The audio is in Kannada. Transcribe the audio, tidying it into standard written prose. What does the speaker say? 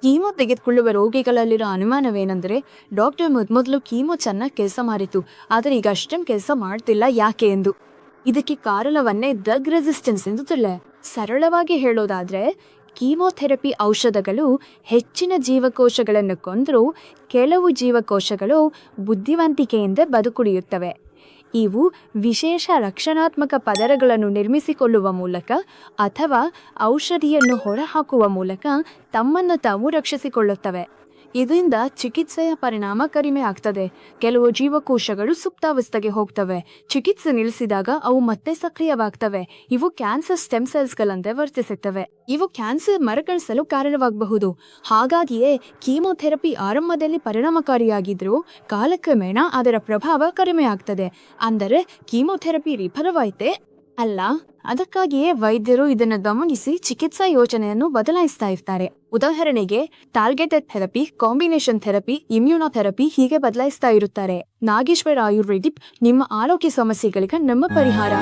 ಕೀಮೋ ತೆಗೆದುಕೊಳ್ಳುವ ರೋಗಿಗಳಲ್ಲಿರೋ ಅನುಮಾನವೇನೆಂದರೆ ಡಾಕ್ಟರ್ ಮೊದಲು ಕೀಮೋ ಚೆನ್ನಾಗಿ ಕೆಲಸ ಮಾಡಿತು, ಆದರೆ ಈಗ ಅಷ್ಟೊಂದು ಕೆಲಸ ಮಾಡ್ತಿಲ್ಲ ಯಾಕೆ ಎಂದು. ಇದಕ್ಕೆ ಕಾರಣವನ್ನೇ ಡ್ರಗ್ ರೆಸಿಸ್ಟೆನ್ಸ್ ಎಂದು ತಿಳ್ಳೆ. ಸರಳವಾಗಿ ಹೇಳೋದಾದ್ರೆ ಕೀಮೋಥೆರಪಿ ಔಷಧಗಳು ಹೆಚ್ಚಿನ ಜೀವಕೋಶಗಳನ್ನು ಕೊಂದರೂ ಕೆಲವು ಜೀವಕೋಶಗಳು ಬುದ್ಧಿವಂತಿಕೆಯಿಂದ ಬದುಕುಳಿಯುತ್ತವೆ. ಇವು ವಿಶೇಷ ರಕ್ಷಣಾತ್ಮಕ ಪದರಗಳನ್ನು ನಿರ್ಮಿಸಿಕೊಳ್ಳುವ ಮೂಲಕ ಅಥವಾ ಔಷಧಿಯನ್ನು ಹೊರಹಾಕುವ ಮೂಲಕ ತಮ್ಮನ್ನು ತಾವು ರಕ್ಷಿಸಿಕೊಳ್ಳುತ್ತವೆ. ಇದರಿಂದ ಚಿಕಿತ್ಸೆಯ ಪರಿಣಾಮ ಕಡಿಮೆ ಆಗ್ತದೆ. ಕೆಲವು ಜೀವಕೋಶಗಳು ಸುಪ್ತಾವಸ್ಥೆಗೆ ಹೋಗ್ತವೆ. ಚಿಕಿತ್ಸೆ ನಿಲ್ಲಿಸಿದಾಗ ಅವು ಮತ್ತೆ ಸಕ್ರಿಯವಾಗ್ತವೆ. ಇವು ಕ್ಯಾನ್ಸರ್ ಸ್ಟೆಮ್ ಸೆಲ್ಸ್ಗಳಂತೆ ವರ್ತಿಸುತ್ತವೆ. ಇವು ಕ್ಯಾನ್ಸರ್ ಮರುಕಳಿಸಲು ಕಾರಣವಾಗಬಹುದು. ಹಾಗಾಗಿಯೇ ಕೀಮೋಥೆರಪಿ ಆರಂಭದಲ್ಲಿ ಪರಿಣಾಮಕಾರಿಯಾಗಿದ್ರೂ ಕಾಲಕ್ರಮೇಣ ಅದರ ಪ್ರಭಾವ ಕಡಿಮೆ ಆಗ್ತದೆ. ಅಂದರೆ ಕೀಮೋಥೆರಪಿ ವಿಫಲವಾಯಿತೇ ಅಲ್ಲ. ಅದಕ್ಕಾಗಿಯೇ ವೈದ್ಯರು ಇದನ್ನು ಗಮನಿಸಿ ಚಿಕಿತ್ಸಾ ಯೋಜನೆಯನ್ನು ಬದಲಾಯಿಸ್ತಾ ಇರ್ತಾರೆ. ಉದಾಹರಣೆಗೆ targeted therapy, combination therapy, immunotherapy ಹೀಗೆ ಬದಲಾಯಿಸ್ತಾ ಇರುತ್ತಾರೆ. ನಾಗೇಶ್ವರ ಆಯುರ್ವೇದಿಕ್, ನಿಮ್ಮ ಆರೋಗ್ಯ ಸಮಸ್ಯೆಗಳಿಗೆ ನಮ್ಮ ಪರಿಹಾರ.